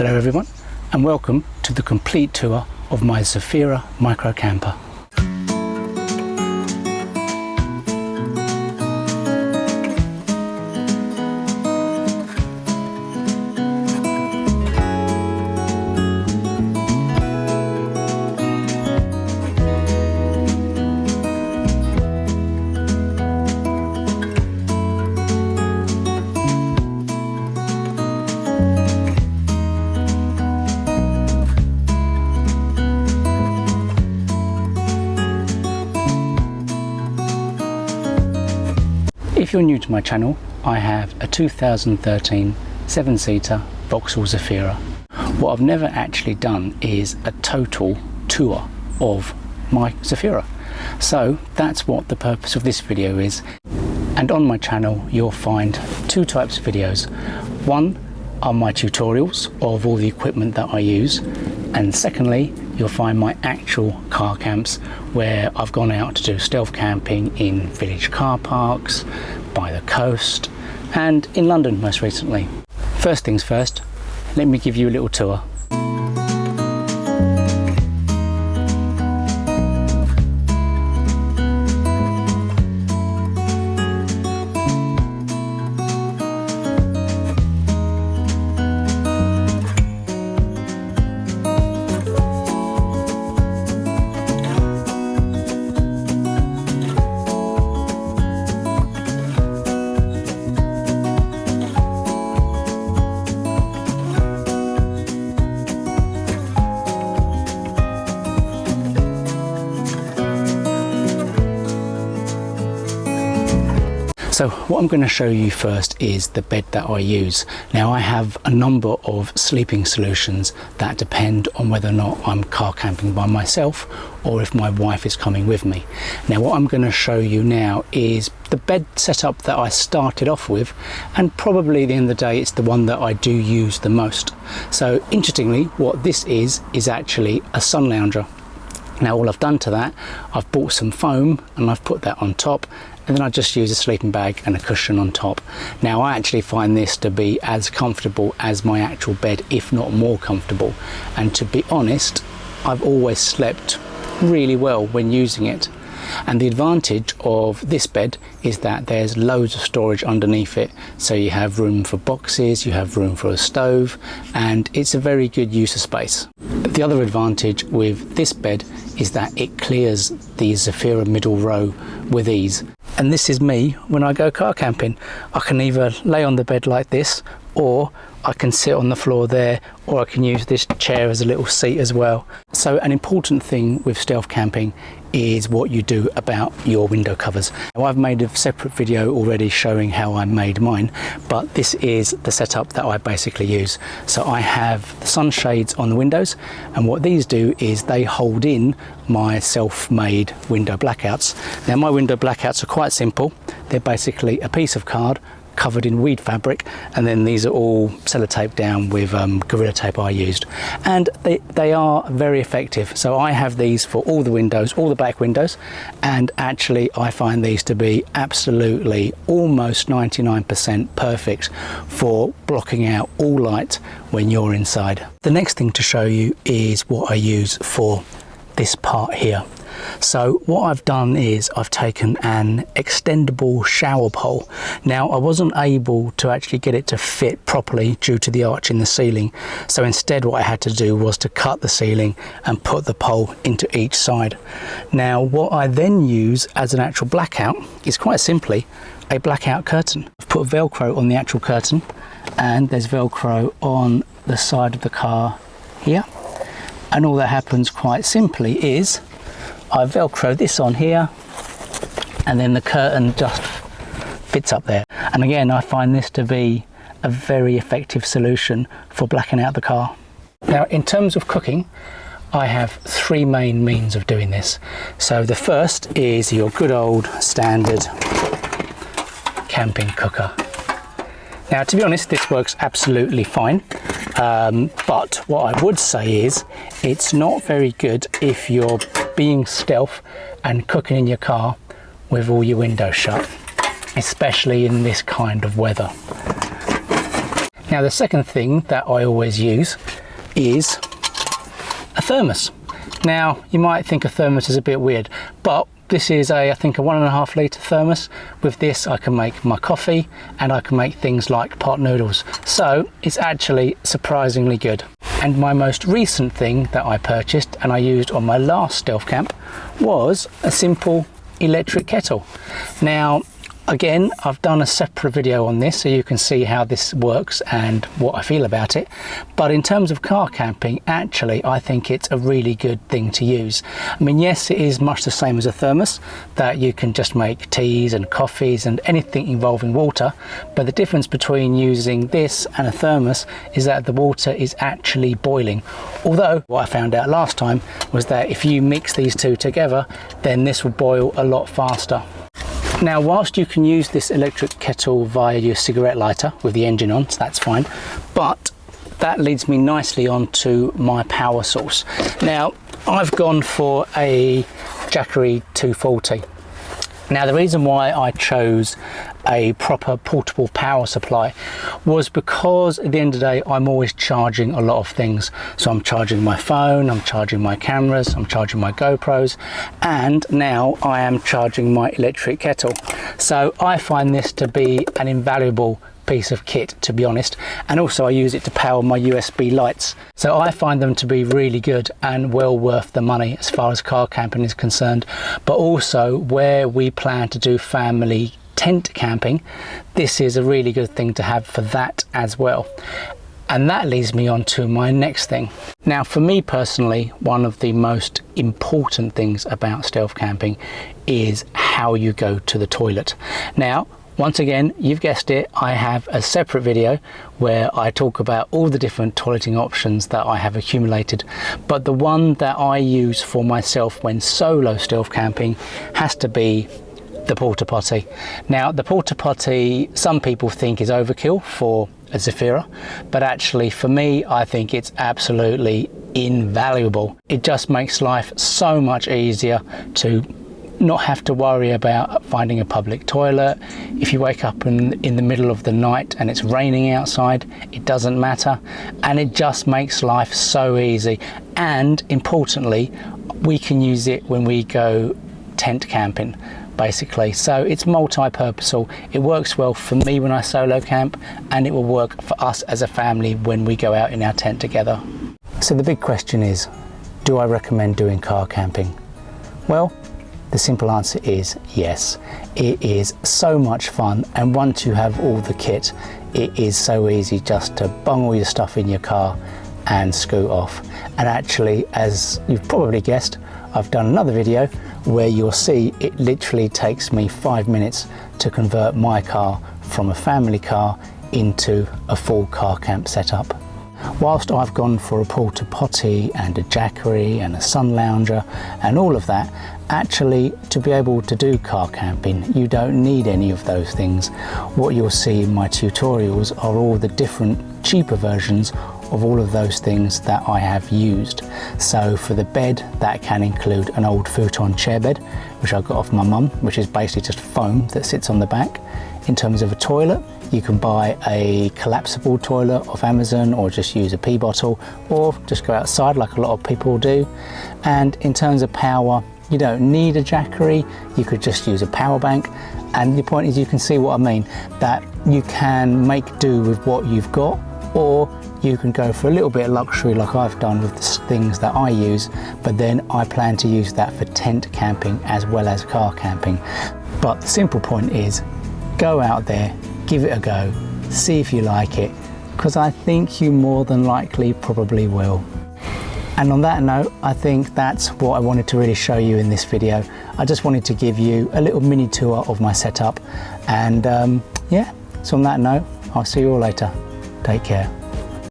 Hello everyone, and welcome to the complete tour of my Zafira Micro Camper. If you're new to my channel, I have a 2013 7-seater Vauxhall Zafira. What I've never actually done is a total tour of my Zafira. So that's what the purpose of this video is. And on my channel you'll find two types of videos. One are my tutorials of all the equipment that I use, and secondly you'll find my actual car camps where I've gone out to do stealth camping in village car parks, by the coast, and in London most recently. First things first, let me give you a little tour. So what I'm going to show you first is the bed that I use. Now I have a number of sleeping solutions that depend on whether or not I'm car camping by myself or if my wife is coming with me. Now what I'm going to show you now is the bed setup that I started off with, and probably at the end of the day it's the one that I do use the most. So interestingly, what this is actually a sun lounger. Now all I've done to that, I've bought some foam and I've put that on top, and then I just use a sleeping bag and a cushion on top. Now I actually find this to be as comfortable as my actual bed, if not more comfortable. And to be honest, I've always slept really well when using it. And the advantage of this bed is that there's loads of storage underneath it. So you have room for boxes, you have room for a stove, and it's a very good use of space. The other advantage with this bed is that it clears the Zafira middle row with ease. And this is me when I go car camping. I can either lay on the bed like this, or I can sit on the floor there, or I can use this chair as a little seat as well. So an important thing with stealth camping is what you do about your window covers. Now, I've made a separate video already showing how I made mine, but this is the setup that I basically use. So I have the sunshades on the windows, and what these do is they hold in my self-made window blackouts. Now my window blackouts are quite simple. They're basically a piece of card covered in weed fabric, and then these are all sellotaped down with Gorilla Tape I used, and they are very effective. So I have these for all the windows, all the back windows, and actually I find these to be absolutely almost 99% perfect for blocking out all light when you're inside. The next thing to show you is what I use for this part here. So what I've done is I've taken an extendable shower pole. Now I wasn't able to actually get it to fit properly due to the arch in the ceiling, so instead what I had to do was to cut the ceiling and put the pole into each side. Now what I then use as an actual blackout is quite simply a blackout curtain. I've put Velcro on the actual curtain, and there's Velcro on the side of the car here, and all that happens quite simply is I Velcro this on here, and then the curtain just fits up there. And again, I find this to be a very effective solution for blacking out the car. Now in terms of cooking, I have three main means of doing this. So the first is your good old standard camping cooker. Now to be honest, this works absolutely fine. But what I would say is it's not very good if you're being stealth and cooking in your car with all your windows shut, especially in this kind of weather. Now the second thing that I always use is a thermos. Now you might think a thermos is a bit weird, but this is I think a 1.5 litre thermos. With this I can make my coffee and I can make things like pot noodles. So it's actually surprisingly good. And my most recent thing that I purchased and I used on my last stealth camp was a simple electric kettle. Now again, I've done a separate video on this so you can see how this works and what I feel about it. But in terms of car camping, actually, I think it's a really good thing to use. I mean, yes, it is much the same as a thermos, that you can just make teas and coffees and anything involving water. But the difference between using this and a thermos is that the water is actually boiling. Although what I found out last time was that if you mix these two together, then this will boil a lot faster. Now, whilst you can use this electric kettle via your cigarette lighter with the engine on, so that's fine, but that leads me nicely on to my power source. Now, I've gone for a Jackery 240. Now, the reason why I chose a proper portable power supply was because at the end of the day, I'm always charging a lot of things. So I'm charging my phone, I'm charging my cameras, I'm charging my GoPros, and now I am charging my electric kettle. So I find this to be an invaluable piece of kit, to be honest, and also I use it to power my USB lights. So I find them to be really good and well worth the money as far as car camping is concerned. But also where we plan to do family tent camping, this is a really good thing to have for that as well. And that leads me on to my next thing. Now, for me personally, one of the most important things about stealth camping is how you go to the toilet. Now, once again, you've guessed it, I have a separate video where I talk about all the different toileting options that I have accumulated. But the one that I use for myself when solo stealth camping has to be the porta potty. Now, the porta potty, some people think is overkill for a Zafira, but actually for me, I think it's absolutely invaluable. It just makes life so much easier to not have to worry about finding a public toilet. If you wake up in the middle of the night and it's raining outside, it doesn't matter, and it just makes life so easy. And importantly, we can use it when we go tent camping, basically. So it's multi-purposeful. It works well for me when I solo camp, and it will work for us as a family when we go out in our tent together. So the big question is, do I recommend doing car camping? Well, the simple answer is yes. It is so much fun, and once you have all the kit, it is so easy just to bung all your stuff in your car and scoot off. And actually, as you've probably guessed, I've done another video where you'll see it literally takes me 5 minutes to convert my car from a family car into a full car camp setup. Whilst I've gone for a porta potty and a Jackery and a sun lounger and all of that, actually to be able to do car camping, you don't need any of those things. What you'll see in my tutorials are all the different cheaper versions of all of those things that I have used. So for the bed, that can include an old futon chair bed, which I got off my mum, which is basically just foam that sits on the back. In terms of a toilet, you can buy a collapsible toilet off Amazon, or just use a pee bottle, or just go outside like a lot of people do. And in terms of power, you don't need a Jackery, you could just use a power bank. And the point is, you can see what I mean, that you can make do with what you've got, or you can go for a little bit of luxury like I've done with the things that I use, but then I plan to use that for tent camping as well as car camping. But the simple point is, go out there, give it a go, see if you like it, because I think you more than likely probably will. And on that note, I think that's what I wanted to really show you in this video. I just wanted to give you a little mini tour of my setup, and yeah, so on that note, I'll see you all later. Take care.